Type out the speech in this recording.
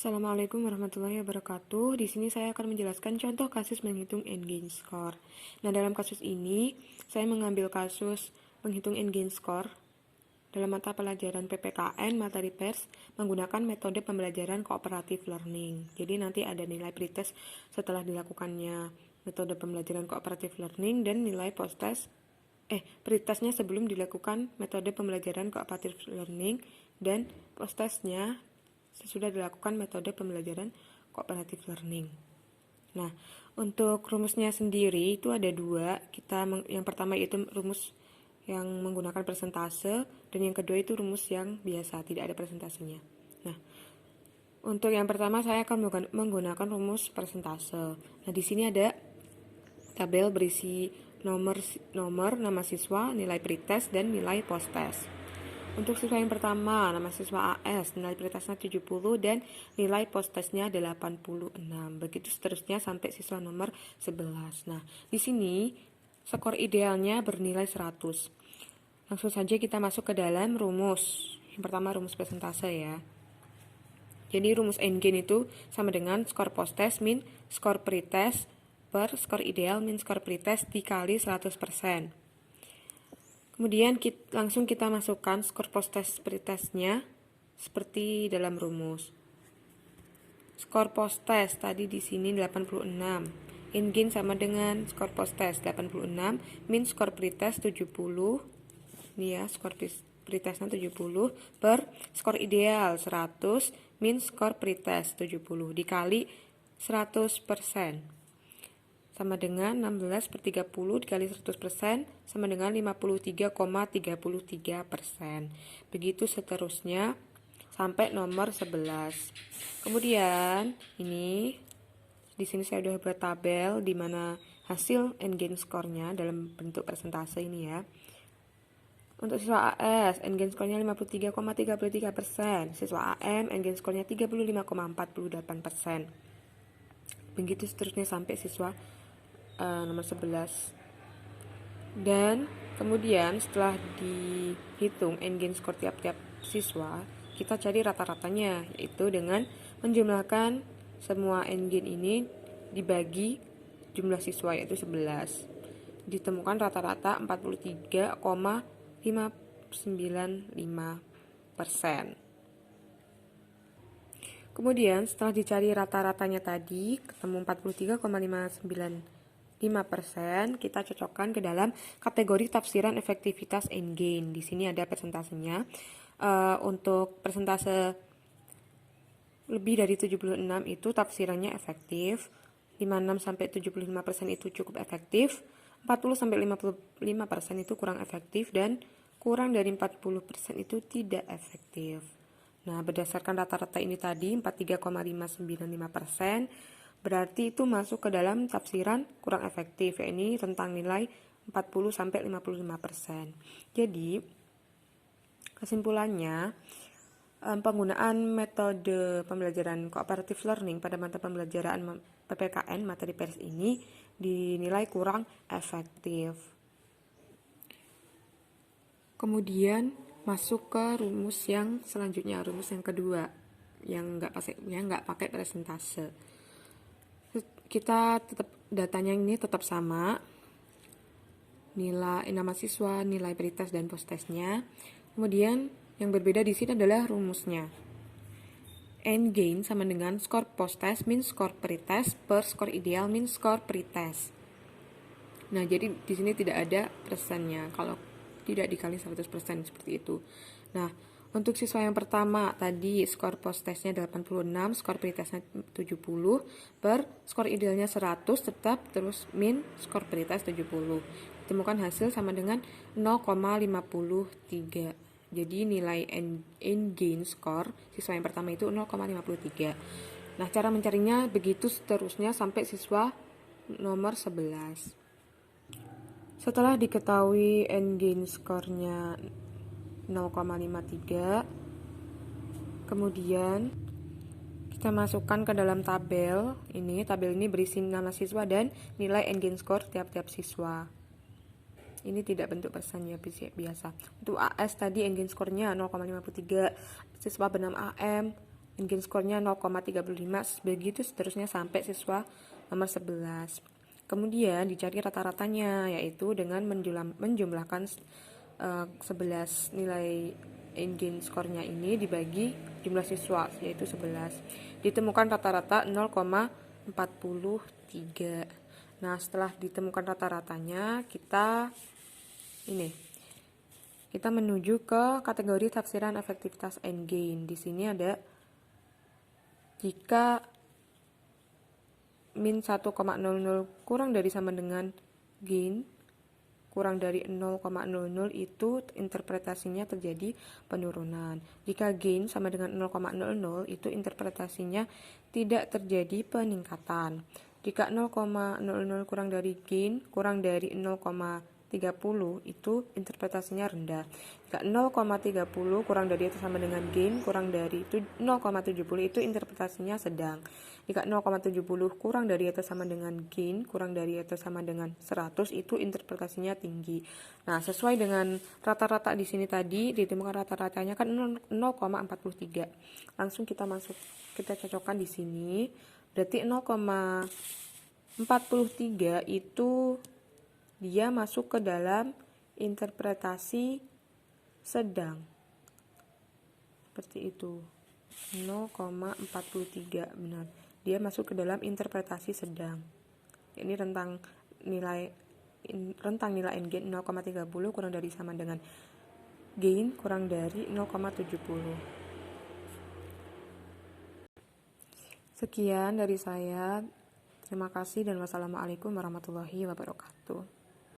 Assalamualaikum warahmatullahi wabarakatuh. Di sini saya akan menjelaskan contoh kasus menghitung N-gain score. Nah, dalam kasus ini, saya mengambil kasus menghitung N-gain score dalam mata pelajaran PPKN materi pers menggunakan metode pembelajaran cooperative learning. Jadi nanti ada nilai pretest setelah dilakukannya metode pembelajaran cooperative learning dan nilai post-test pretestnya sebelum dilakukan metode pembelajaran cooperative learning dan post-testnya sesudah dilakukan metode pembelajaran cooperative learning. Nah, untuk rumusnya sendiri itu ada dua. Yang pertama itu rumus yang menggunakan persentase dan yang kedua itu rumus yang biasa, tidak ada persentasenya. Nah, untuk yang pertama saya akan menggunakan rumus persentase. Nah, di sini ada tabel berisi nomor, nama siswa, nilai pretest dan nilai post-test. Untuk siswa yang pertama, nama siswa AS, nilai pretestnya 70 dan nilai post-testnya 86. Begitu seterusnya sampai siswa nomor 11. Nah, di sini skor idealnya bernilai 100. Langsung saja kita masuk ke dalam rumus. Yang pertama rumus persentase ya. Jadi rumus N-gain itu sama dengan skor post-test min skor pretest per skor ideal min skor pretest dikali 100%. Kemudian langsung kita masukkan skor post-test pretestnya seperti dalam rumus. Skor post-test tadi di sini 86. N-gain sama dengan skor post-test 86 min skor pretest 70. Ini ya, skor pretestnya 70 per skor ideal 100 min skor pretest 70 dikali 100%. Sama dengan 16 per 30 dikali 100% sama dengan 53,33%. Begitu seterusnya sampai nomor 11. Kemudian ini di sini saya sudah buat tabel di mana hasil N-gain skornya dalam bentuk persentase ini ya. Untuk siswa AS, N-gain skornya 53,33%. Siswa AM, N-gain skornya 35,48%. Begitu seterusnya sampai siswa nomor 11. Dan kemudian setelah dihitung N-gain skor tiap-tiap siswa, kita cari rata-ratanya, yaitu dengan menjumlahkan semua N-gain ini dibagi jumlah siswa, yaitu 11. Ditemukan rata-rata 43,595%. Kemudian setelah dicari rata-ratanya tadi, ketemu 43,595%, kita cocokkan ke dalam kategori tafsiran efektivitas N-gain. Di sini ada persentasenya. Untuk persentase lebih dari 76 itu tafsirannya efektif, 56 sampai 75% itu cukup efektif, 40 sampai 55% itu kurang efektif dan kurang dari 40% itu tidak efektif. Nah, berdasarkan rata-rata ini tadi 43,595%, berarti itu masuk ke dalam tafsiran kurang efektif, yakni rentang nilai 40 sampai 55%. Jadi, kesimpulannya, penggunaan metode pembelajaran cooperative learning pada mata pembelajaran PPKN materi pers ini dinilai kurang efektif. Kemudian masuk ke rumus yang selanjutnya, rumus yang kedua yang nggak pakai persentase. Kita tetap datanya ini tetap sama, nilai nama siswa, nilai pretest dan post-testnya. Kemudian yang berbeda di sini adalah rumusnya. N-gain sama dengan skor post-test min skor pretest per skor ideal min skor pretest. Nah, jadi di sini tidak ada persennya kalau tidak dikali 100% seperti itu. Nah, untuk siswa yang pertama tadi skor post-testnya 86, skor pretestnya 70 per skor idealnya 100 tetap terus min skor pretest 70. Ditemukan hasil sama dengan 0,53. Jadi nilai N-gain skor siswa yang pertama itu 0,53. Nah, cara mencarinya begitu seterusnya sampai siswa nomor 11. Setelah diketahui N-gain skornya 0,53, kemudian kita masukkan ke dalam tabel ini. Tabel ini berisi nama siswa dan nilai N-gain skor tiap-tiap siswa. Ini tidak bentuk persen ya, biasa. Untuk AS tadi N-gain skornya 0,53, siswa bernama AM N-gain skornya 0,35, begitu seterusnya sampai siswa nomor 11. Kemudian dicari rata-ratanya, yaitu dengan menjumlahkan 11 nilai N-gain skornya ini dibagi jumlah siswa, yaitu 11. Ditemukan rata-rata 0,43. Nah, setelah ditemukan rata-ratanya, kita menuju ke kategori tafsiran efektivitas N-gain. Di sini ada jika min 1,00 kurang dari sama dengan gain kurang dari 0,00 itu interpretasinya terjadi penurunan. Jika gain sama dengan 0,00 itu interpretasinya tidak terjadi peningkatan. Jika 0,00 kurang dari gain kurang dari 0,30 itu interpretasinya rendah. Jika 0,30 kurang dari atau sama dengan gain kurang dari 0,70 itu interpretasinya sedang. Jika 0,70 kurang dari atau sama dengan gain kurang dari atau sama dengan 100 itu interpretasinya tinggi. Nah, sesuai dengan rata-rata di sini tadi ditemukan rata-ratanya kan 0,43. Langsung kita cocokkan di sini. Berarti 0,43 itu dia masuk ke dalam interpretasi sedang. Seperti itu. 0,43 benar. Dia masuk ke dalam interpretasi sedang. Ini rentang nilai N-gain 0,30 kurang dari sama dengan gain kurang dari 0,70. Sekian dari saya. Terima kasih dan wassalamualaikum warahmatullahi wabarakatuh.